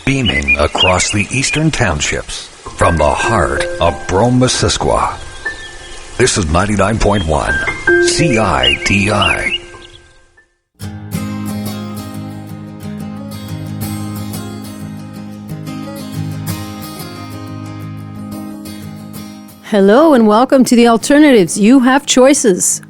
beaming across the eastern townships from the heart of Brome-Missisquoi. This is 99.1 CITI. Hello and welcome to The Alternatives. You have choices.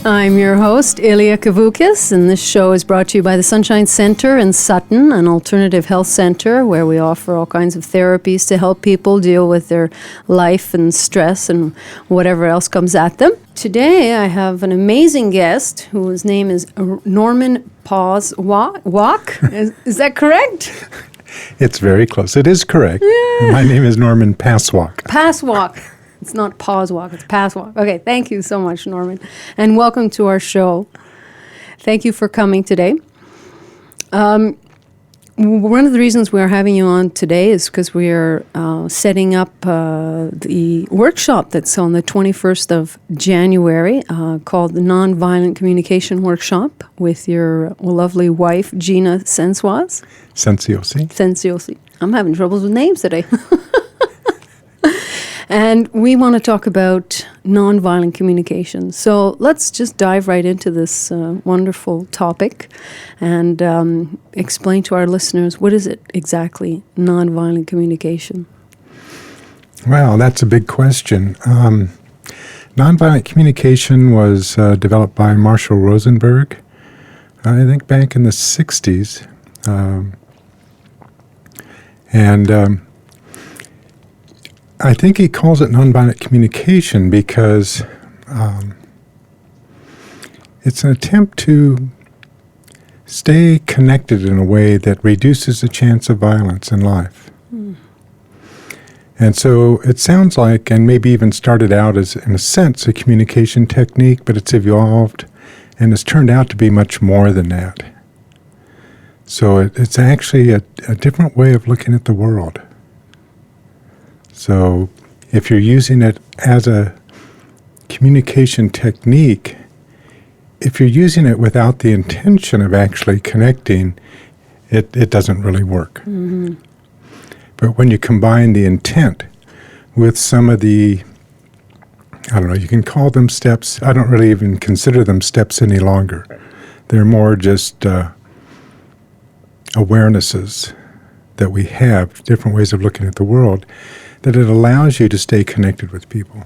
I'm your host, Ilia Kavoukis, and this show is brought to you by the Sunshine Center in Sutton, an alternative health center where we offer all kinds of therapies to help people deal with their life and stress and whatever else comes at them. Today, I have an amazing guest whose name is Noram Pauswalk. Is that correct? It's very close. It is correct. Yeah. My name is Noram Pauswalk. Pauswalk. It's not Pauswalk, it's Pauswalk. Okay, thank you so much, Norman. And welcome to our show. Thank you for coming today. One of the reasons we're having you on today is because we are setting up the workshop that's on the 21st of January called the Nonviolent Communication Workshop with your lovely wife, Gina Sensiosi. Sensiosi. I'm having troubles with names today. And we want to talk about nonviolent communication. So let's just dive right into this wonderful topic and explain to our listeners, what is it exactly, nonviolent communication? Well, that's a big question. Nonviolent communication was developed by Marshall Rosenberg, I think back in the 60s. I think he calls it nonviolent communication because it's an attempt to stay connected in a way that reduces the chance of violence in life. And so it sounds like, and maybe even started out as, in a sense, a communication technique, but it's evolved and it's turned out to be much more than that. So it's actually a different way of looking at the world. So if you're using it as a communication technique, if you're using it without the intention of actually connecting, it doesn't really work. Mm-hmm. But when you combine the intent with some of the, you can call them steps. I don't really even consider them steps any longer. They're more just awarenesses that we have, different ways of looking at the world, that it allows you to stay connected with people.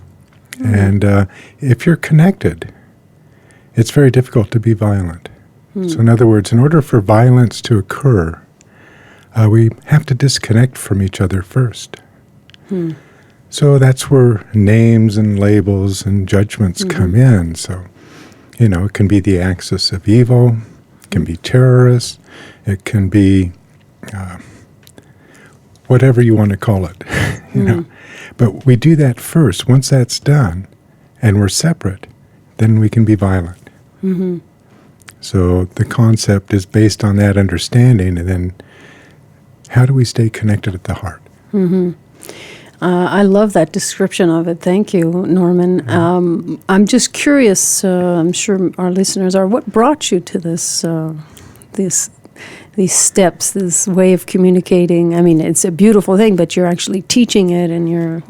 Mm-hmm. And if you're connected, it's very difficult to be violent. Mm. So in other words, in order for violence to occur, we have to disconnect from each other first. Mm. So that's where names and labels and judgments come in. So, it can be the axis of evil, it can be terrorists, it can be whatever you want to call it, know. But we do that first. Once that's done and we're separate, then we can be violent. Mm-hmm. So the concept is based on that understanding, and then how do we stay connected at the heart? Mm-hmm. I love that description of it. Thank you, Norman. I'm just curious, I'm sure our listeners are, what brought you to this these steps, this way of communicating? I mean, it's a beautiful thing, but you're actually teaching it and you're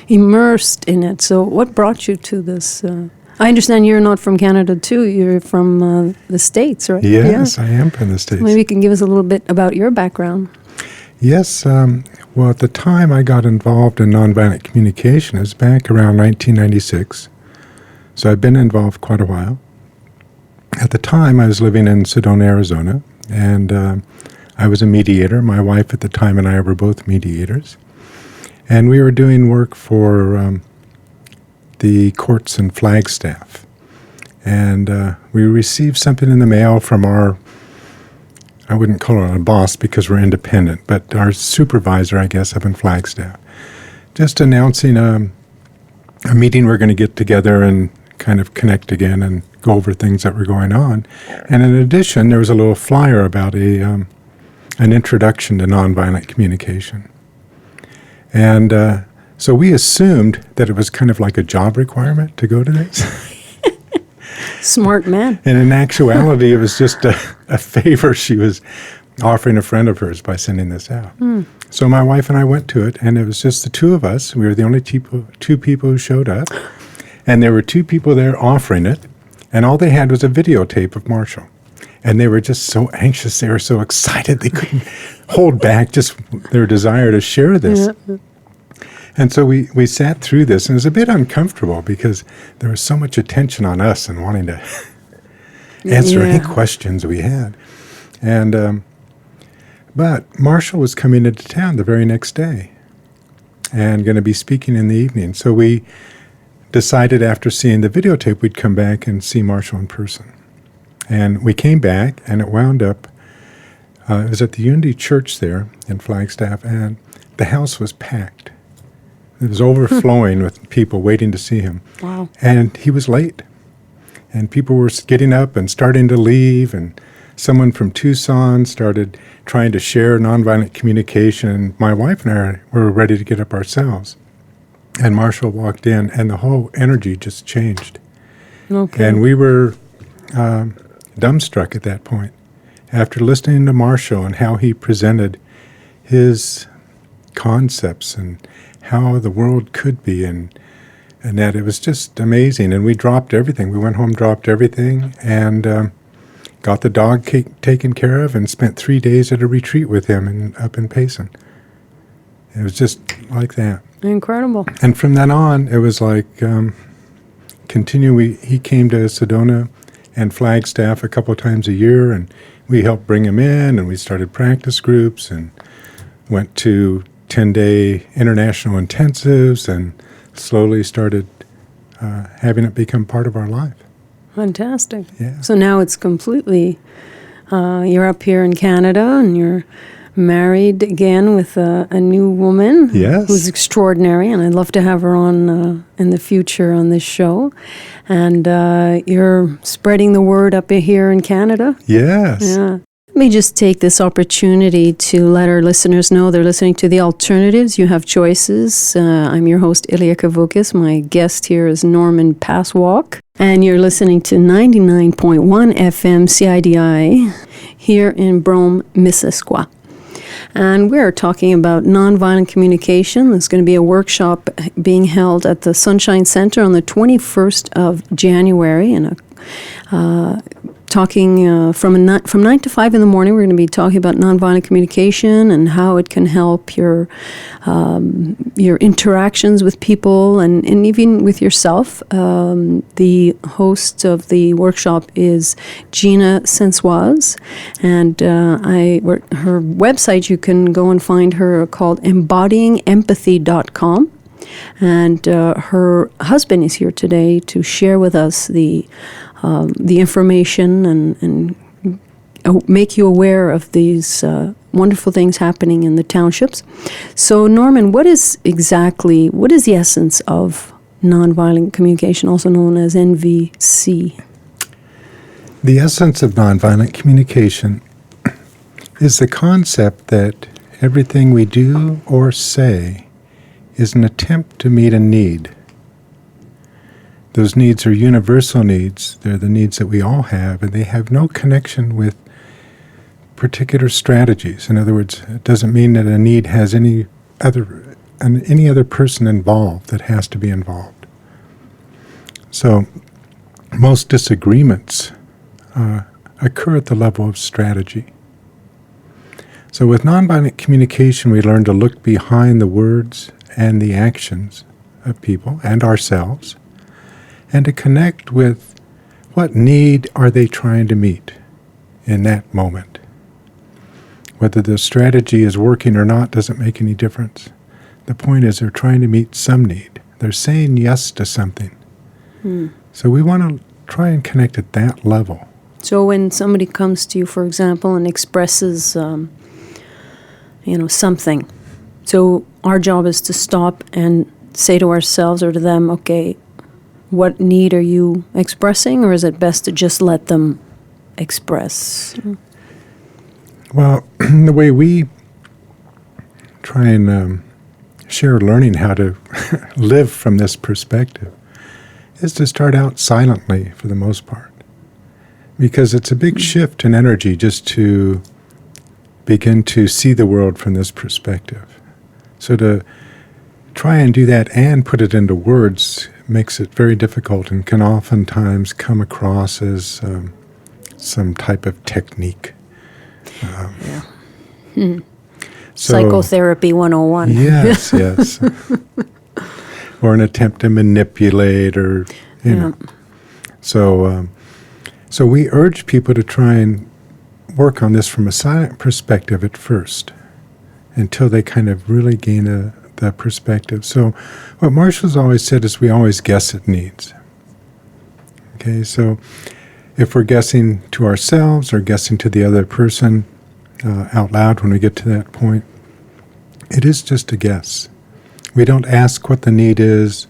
immersed in it. So what brought you to this? I understand you're not from Canada, too. You're from the States, right? Yes, yeah. I am from the States. Maybe you can give us a little bit about your background. Yes. Well, at the time I got involved in nonviolent communication, it was back around 1996. So I've been involved quite a while. At the time, I was living in Sedona, Arizona, and I was a mediator. My wife at the time and I were both mediators. And we were doing work for the courts in Flagstaff. And we received something in the mail from our, I wouldn't call it a boss because we're independent, but our supervisor, I guess, up in Flagstaff, just announcing a meeting we're going to get together and kind of connect again and go over things that were going on. And in addition, there was a little flyer about an introduction to nonviolent communication. And so we assumed that it was kind of like a job requirement to go to this. Smart man. And in actuality, it was just a favor she was offering a friend of hers by sending this out. So my wife and I went to it, and it was just the two of us. We were the only two people who showed up. And there were two people there offering it, and all they had was a videotape of Marshall. And they were just so anxious. They were so excited. They couldn't hold back just their desire to share this. Yeah. And so we sat through this, and it was a bit uncomfortable because there was so much attention on us and wanting to answer any questions we had. And but Marshall was coming into town the very next day and going to be speaking in the evening. So we decided after seeing the videotape we'd come back and see Marshall in person. And we came back, and it wound up, it was at the Unity Church there in Flagstaff, and the house was packed. It was overflowing with people waiting to see him. Wow. And he was late. And people were getting up and starting to leave, and someone from Tucson started trying to share nonviolent communication. My wife and I were ready to get up ourselves. And Marshall walked in, and the whole energy just changed. Okay. And we were dumbstruck at that point. After listening to Marshall and how he presented his concepts and how the world could be, and that it was just amazing. And we dropped everything. We went home, dropped everything, and got the dog taken care of, and spent 3 days at a retreat with him up in Payson. It was just like that. Incredible. And from then on, it was like he came to Sedona and Flagstaff a couple of times a year, and we helped bring him in, and we started practice groups and went to 10-day international intensives and slowly started having it become part of our life. Fantastic. Yeah. So now it's completely, you're up here in Canada, and you're married again with a new woman. Yes. Who's extraordinary, and I'd love to have her on in the future on this show. And you're spreading the word up here in Canada. Yes. Yeah. Let me just take this opportunity to let our listeners know they're listening to The Alternatives. You have choices. I'm your host, Ilia Kavoukis. My guest here is Noram Pauswalk. And you're listening to 99.1 FM CIDI here in Brome, Missisquoi. And we're talking about nonviolent communication. There's going to be a workshop being held at the Sunshine Center on the 21st of January. And talking from 9 to 5 in the morning, we're going to be talking about nonviolent communication and how it can help your interactions with people and even with yourself. The host of the workshop is Gina Sensoise, and her website, you can go and find her, called embodyingempathy.com. And her husband is here today to share with us the information and make you aware of these wonderful things happening in the townships. So, Norman, what is the essence of nonviolent communication, also known as NVC? The essence of nonviolent communication is the concept that everything we do or say is an attempt to meet a need. Those needs are universal needs. They're the needs that we all have, and they have no connection with particular strategies. In other words, it doesn't mean that a need has any other person involved that has to be involved. So most disagreements occur at the level of strategy. So with nonviolent communication, we learn to look behind the words and the actions of people and ourselves, and to connect with what need are they trying to meet in that moment. Whether the strategy is working or not doesn't make any difference. The point is they're trying to meet some need. They're saying yes to something. So we want to try and connect at that level. So when somebody comes to you, for example, and expresses, something, so our job is to stop and say to ourselves or to them, okay, what need are you expressing, or is it best to just let them express? Well, the way we try and share learning how to live from this perspective is to start out silently for the most part. Because it's a big shift in energy just to begin to see the world from this perspective. So to try and do that and put it into words makes it very difficult and can oftentimes come across as some type of technique. So, Psychotherapy 101. Yes, yes. Or an attempt to manipulate or, you know. So we urge people to try and work on this from a silent perspective at first until they kind of really gain the perspective. So what Marshall's always said is we always guess at needs. Okay, so if we're guessing to ourselves or guessing to the other person out loud when we get to that point, it is just a guess. We don't ask what the need is.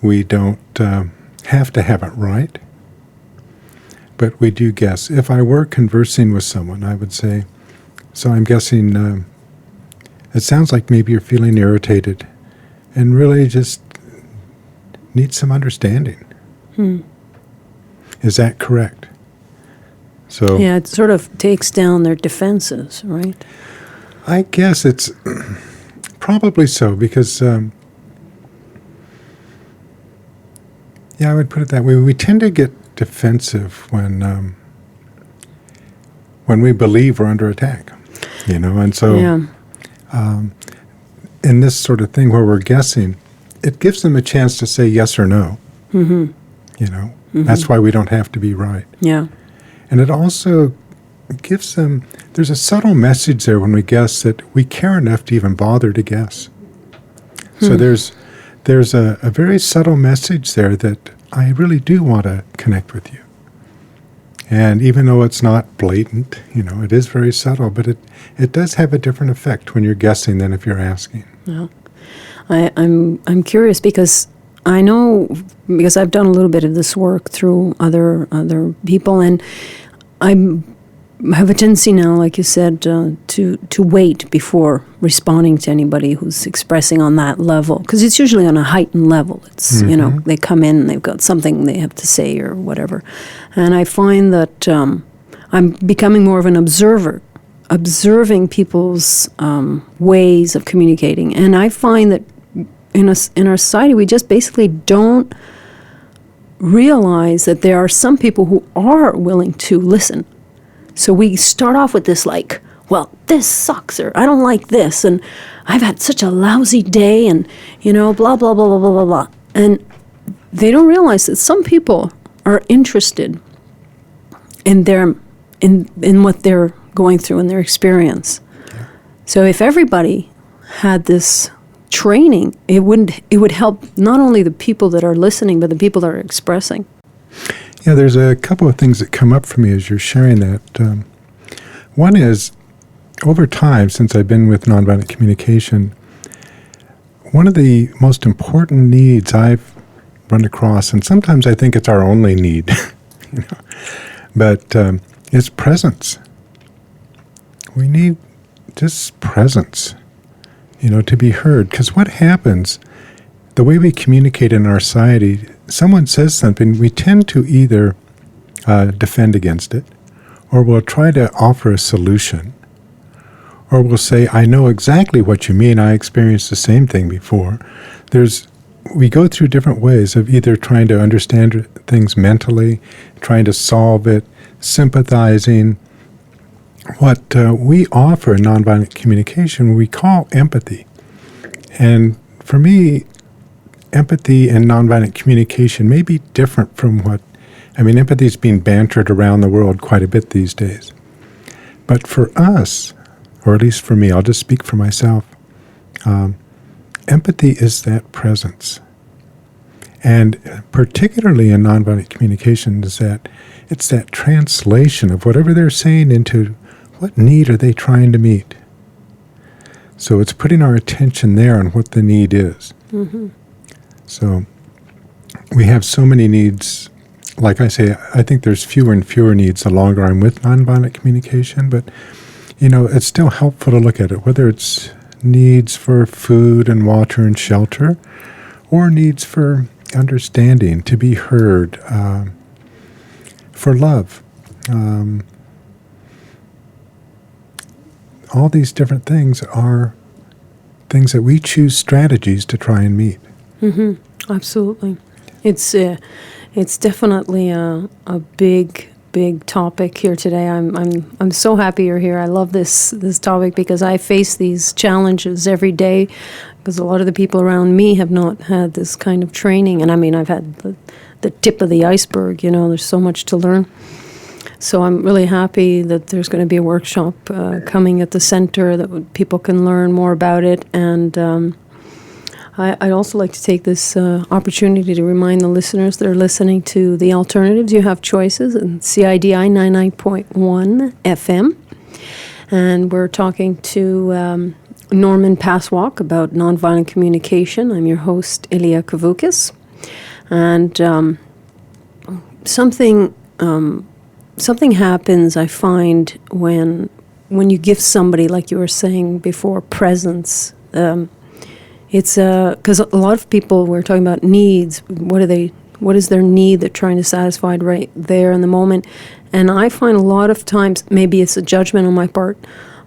We don't have to have it right. But we do guess. If I were conversing with someone, I would say, so I'm guessing, it sounds like maybe you're feeling irritated and really just need some understanding. Is that correct? So Yeah, it sort of takes down their defenses, right? I guess it's probably so because, I would put it that way. We tend to get defensive when we believe we're under attack, and so in this sort of thing where we're guessing, it gives them a chance to say yes or no. That's why we don't have to be right. Yeah. And it also gives them, there's a subtle message there when we guess that we care enough to even bother to guess. So there's a very subtle message there that I really do want to connect with you. And even though it's not blatant, it is very subtle, but it does have a different effect when you're guessing than if you're asking. Yeah. I'm curious because I know, because I've done a little bit of this work through other people, and I have a tendency now, like you said, to wait before responding to anybody who's expressing on that level, because it's usually on a heightened level. It's they come in and they've got something they have to say or whatever, and I find that I'm becoming more of an observer, observing people's ways of communicating, and I find that in our society we just basically don't realize that there are some people who are willing to listen. So we start off with this like, well, this sucks, or I don't like this, and I've had such a lousy day, and, blah, blah, blah, blah, blah, blah, blah. And they don't realize that some people are interested in in what they're going through in their experience. Yeah. So if everybody had this training, it would help not only the people that are listening, but the people that are expressing. Yeah, there's a couple of things that come up for me as you're sharing that. One is, over time, since I've been with nonviolent communication, one of the most important needs I've run across, and sometimes I think it's our only need, but it's presence. We need just presence, to be heard. Because what happens, the way we communicate in our society, someone says something, we tend to either defend against it, or we'll try to offer a solution, or we'll say, I know exactly what you mean, I experienced the same thing before. We go through different ways of either trying to understand things mentally, trying to solve it, sympathizing. What we offer in nonviolent communication, we call empathy. And for me, empathy and nonviolent communication may be different from empathy is being bantered around the world quite a bit these days. But for us, or at least for me, I'll just speak for myself, empathy is that presence. And particularly in nonviolent communication is that it's that translation of whatever they're saying into what need are they trying to meet. So it's putting our attention there on what the need is. Mm-hmm. So we have so many needs. Like I say, I think there's fewer and fewer needs the longer I'm with nonviolent communication, but, it's still helpful to look at it, whether it's needs for food and water and shelter, or needs for understanding, to be heard, for love. All these different things are things that we choose strategies to try and meet. Mm-hmm. Absolutely. It's definitely a big topic here today. I'm so happy you're here. I love this topic because I face these challenges every day, because a lot of the people around me have not had this kind of training. And I mean, I've had the tip of the iceberg, there's so much to learn. So I'm really happy that there's going to be a workshop coming at the center that people can learn more about it. And I'd also like to take this opportunity to remind the listeners that are listening to The Alternatives. You have choices in CIDI 99.1 FM. And we're talking to Noram Pauswalk about nonviolent communication. I'm your host, Ilia Kavoukis. And something happens, I find, when you give somebody, like you were saying before, presence. It's because a lot of people, we're talking about needs. What is their need they're trying to satisfy right there in the moment? And I find a lot of times, maybe it's a judgment on my part.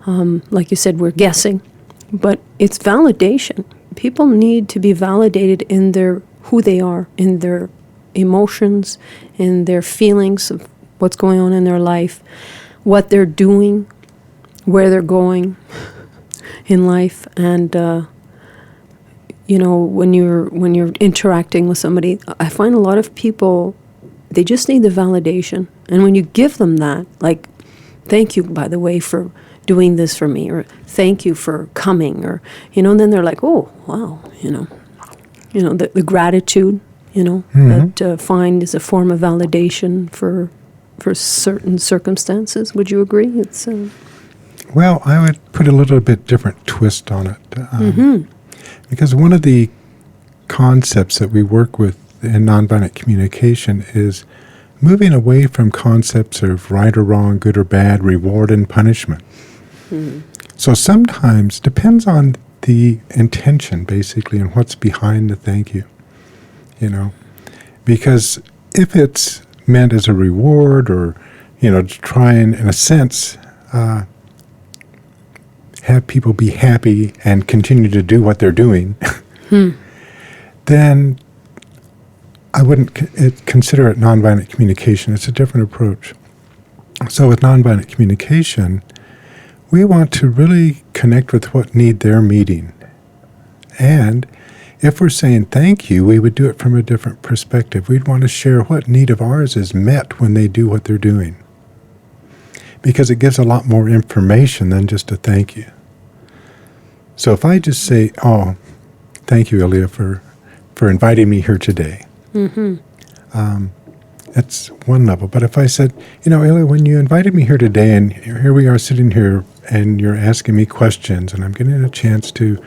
Like you said, we're guessing, but it's validation. People need to be validated in who they are, in their emotions, in their feelings of what's going on in their life, what they're doing, where they're going in life. And when you're interacting with somebody, I find a lot of people, they just need the validation. And when you give them that, like, thank you, by the way, for doing this for me, or thank you for coming, or and then they're like, oh wow, the gratitude, Mm-hmm. that find is a form of validation for certain circumstances. Would you agree? It's Well, I would put a little bit different twist on it. Because one of the concepts that we work with in nonviolent communication is moving away from concepts of right or wrong, good or bad, reward and punishment. Mm-hmm. So sometimes, depends on the intention, basically, and what's behind the thank you. Because if it's meant as a reward, or, to try and, in a sense, have people be happy and continue to do what they're doing, then I wouldn't consider it nonviolent communication. It's a different approach. So with nonviolent communication, we want to really connect with what need they're meeting. And if we're saying thank you, we would do it from a different perspective. We'd want to share what need of ours is met when they do what they're doing, because it gives a lot more information than just a thank you. So if I just say, oh, thank you, Ilia, for inviting me here today, that's one level. But if I said, Ilia, when you invited me here today, and here we are sitting here, and you're asking me questions, and I'm getting a chance to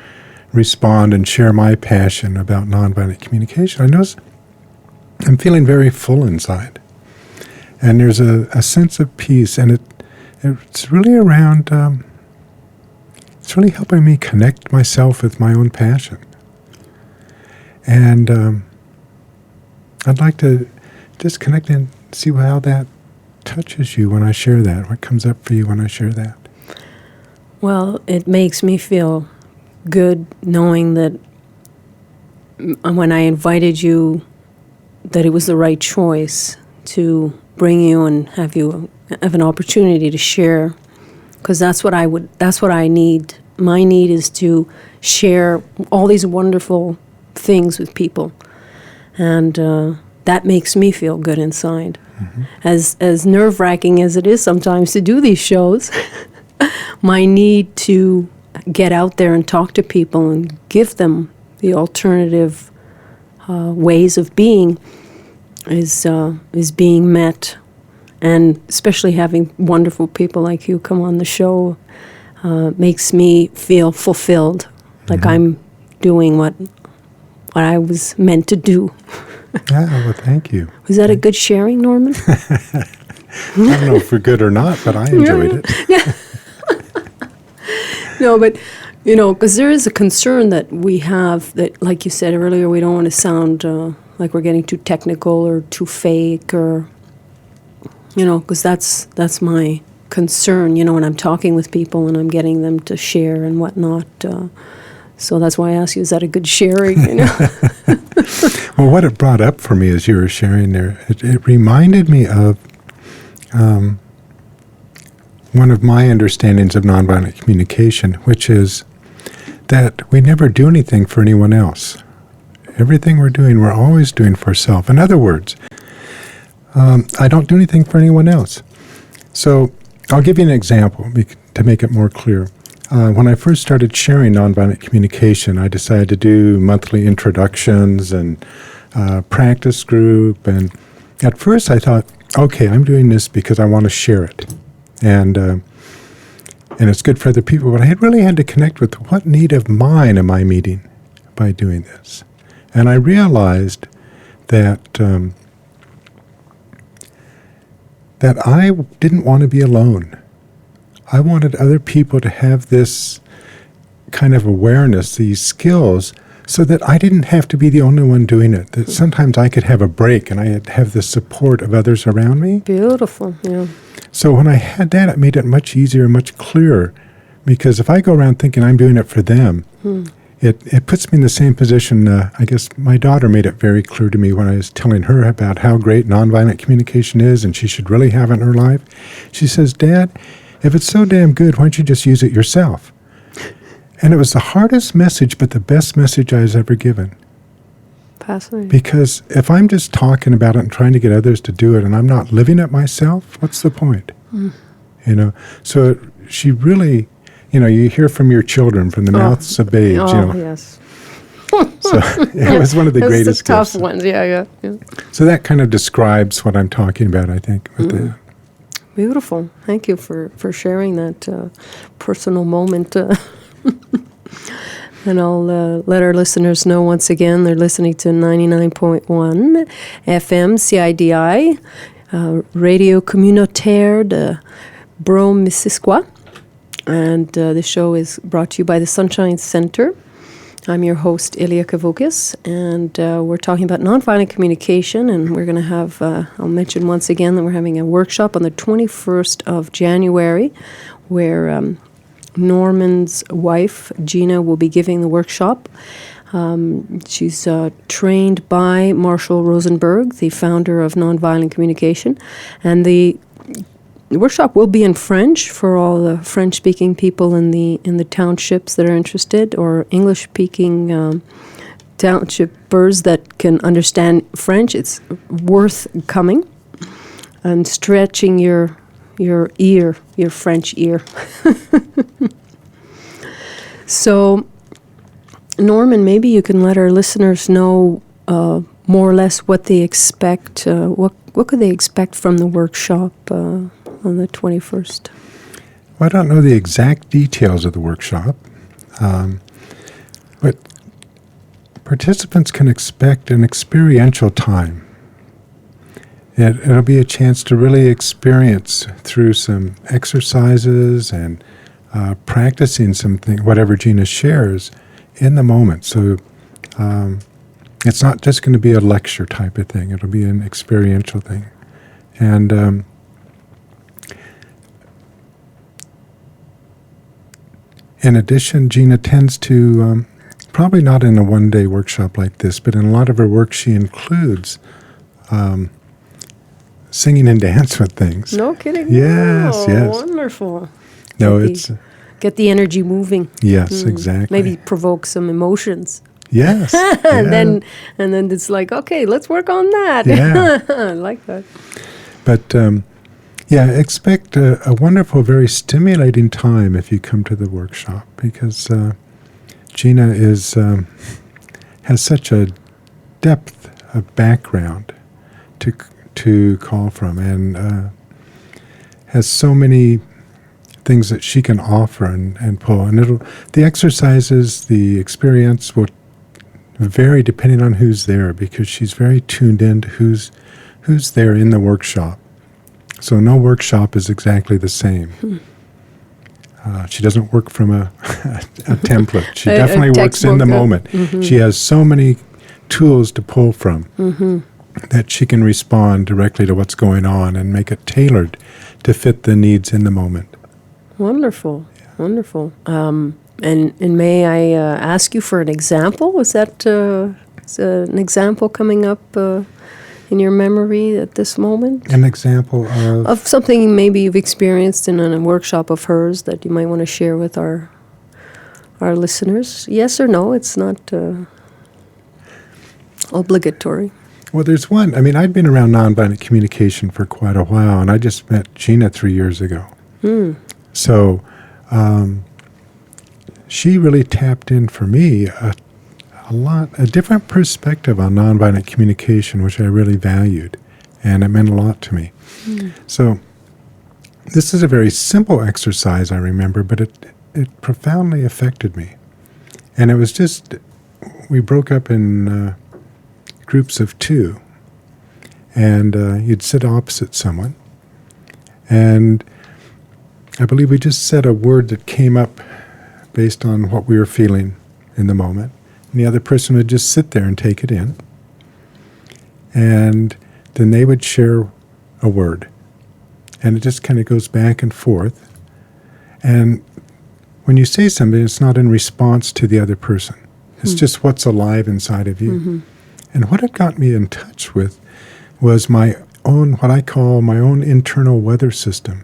respond and share my passion about nonviolent communication, I notice I'm feeling very full inside. And there's a sense of peace, and it's really around, it's really helping me connect myself with my own passion. And I'd like to just connect and see how that touches you when I share that, what comes up for you when I share that. Well, it makes me feel good knowing that when I invited you, that it was the right choice to bring you and have you have an opportunity to share, because that's what I need. My need is to share all these wonderful things with people, and that makes me feel good inside. Mm-hmm. As nerve-wracking as it is sometimes to do these shows, my need to get out there and talk to people and give them the alternative ways of being is being met. And especially having wonderful people like you come on the show makes me feel fulfilled, like I'm doing what I was meant to do. Well, thank you. Was that a good sharing, Norman? I don't know if we're good or not, but I enjoyed it. No, but, because there is a concern that we have that, like you said earlier, we don't want to sound like we're getting too technical or too fake or, because that's my concern, when I'm talking with people and I'm getting them to share and whatnot. So that's why I asked you, is that a good sharing? Well, what it brought up for me as you were sharing there, it reminded me of one of my understandings of nonviolent communication, which is that we never do anything for anyone else. Everything we're doing, we're always doing for ourselves. In other words, I don't do anything for anyone else. So I'll give you an example to make it more clear. When I first started sharing nonviolent communication, I decided to do monthly introductions and practice group. And at first I thought, okay, I'm doing this because I want to share it. And it's good for other people. But I really had to connect with what need of mine am I meeting by doing this. And I realized that that I didn't want to be alone. I wanted other people to have this kind of awareness, these skills, so that I didn't have to be the only one doing it. That sometimes I could have a break and I'd have the support of others around me. Beautiful, yeah. So when I had that, it made it much easier, much clearer. Because if I go around thinking I'm doing it for them, it puts me in the same position. I guess my daughter made it very clear to me when I was telling her about how great nonviolent communication is and she should really have it in her life. She says, Dad, if it's so damn good, why don't you just use it yourself? And it was the hardest message, but the best message I was ever given. Fascinating. Because if I'm just talking about it and trying to get others to do it and I'm not living it myself, what's the point? So she really, you hear from your children, from the mouths of babes, Yes. So it was one of the greatest the tough gifts. ones, yeah. So that kind of describes what I'm talking about, I think, with that. Beautiful. Thank you for sharing that personal moment. And I'll let our listeners know once again, they're listening to 99.1 FM CIDI, Radio Communautaire de Brome-Missisquoi. And the show is brought to you by the Sunshine Center. I'm your host, Ilia Kavoukis, and we're talking about nonviolent communication, and we're going to have, I'll mention once again that we're having a workshop on the 21st of January, where Norman's wife, Gina, will be giving the workshop. She's trained by Marshall Rosenberg, the founder of Nonviolent Communication, and the workshop will be in French for all the French-speaking people in the townships that are interested, or English-speaking townshipers that can understand French. It's worth coming and stretching your ear, your French ear. So, Norman, maybe you can let our listeners know more or less what they expect. What could they expect from the workshop on the 21st? Well, I don't know the exact details of the workshop, but participants can expect an experiential time. It'll be a chance to really experience through some exercises and practicing something, whatever Gina shares, in the moment. So it's not just going to be a lecture type of thing. It'll be an experiential thing. And in addition, Gina tends to, probably not in a one-day workshop like this, but in a lot of her work she includes singing and dance with things. No kidding. Yes, yes. Wonderful. No, Get the energy moving. Yes, exactly. Maybe provoke some emotions. Yes. and then it's like, okay, let's work on that. Yeah. I like that. But expect a wonderful, very stimulating time if you come to the workshop, because Gina has such a depth of background to call from, and has so many things that she can offer and pull. And the exercises, the experience will vary depending on who's there, because she's very tuned in to who's there in the workshop. So no workshop is exactly the same. She doesn't work from a template. She definitely works in the moment. She has so many tools to pull from that she can respond directly to what's going on and make it tailored to fit the needs in the moment. Wonderful, wonderful. And may I ask you for an example? Is an example coming up in your memory at this moment? An example of something maybe you've experienced in a workshop of hers that you might want to share with our listeners? Yes or no? It's not obligatory. Well, there's one. I mean, I'd been around nonviolent communication for quite a while, and I just met Gina 3 years ago. So she really tapped in for me a different perspective on nonviolent communication, which I really valued, and it meant a lot to me. So this is a very simple exercise, I remember, but it profoundly affected me. And it was just, we broke up in groups of 2, and you'd sit opposite someone, and I believe we just said a word that came up based on what we were feeling in the moment. And the other person would just sit there and take it in. And then they would share a word. And it just kind of goes back and forth. And when you say something, it's not in response to the other person. It's just what's alive inside of you. And what it got me in touch with was my own, what I call my own internal weather system.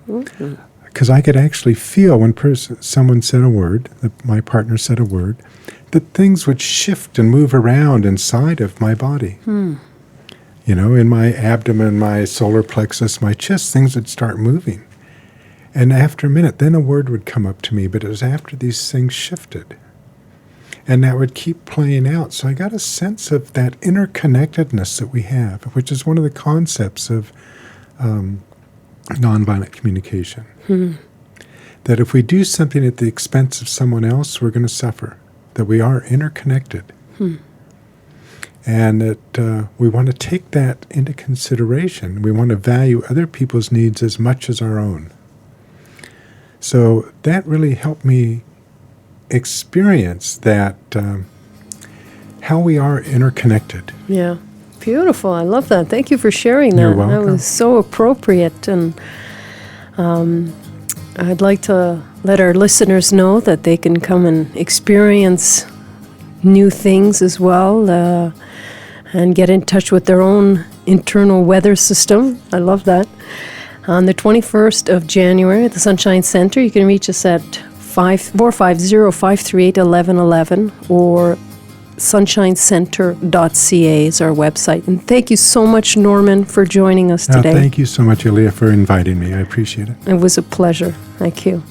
Because I could actually feel when someone said a word, my partner said a word, that things would shift and move around inside of my body. You know, in my abdomen, my solar plexus, my chest, things would start moving. And after a minute, then a word would come up to me, but it was after these things shifted. And that would keep playing out. So I got a sense of that interconnectedness that we have, which is one of the concepts of nonviolent communication. That if we do something at the expense of someone else, we're going to suffer. That we are interconnected. And that we want to take that into consideration. We want to value other people's needs as much as our own. So that really helped me experience that, how we are interconnected. Yeah, beautiful. I love that. Thank you for sharing that. You're welcome. That was so appropriate. And I'd like to let our listeners know that they can come and experience new things as well, and get in touch with their own internal weather system. I love that. On the 21st of January at the Sunshine Center, you can reach us at 450-538-1111 or sunshinecenter.ca is our website. And thank you so much, Norman, for joining us today. Thank you so much, Ilia, for inviting me. I appreciate it. It was a pleasure. Thank you.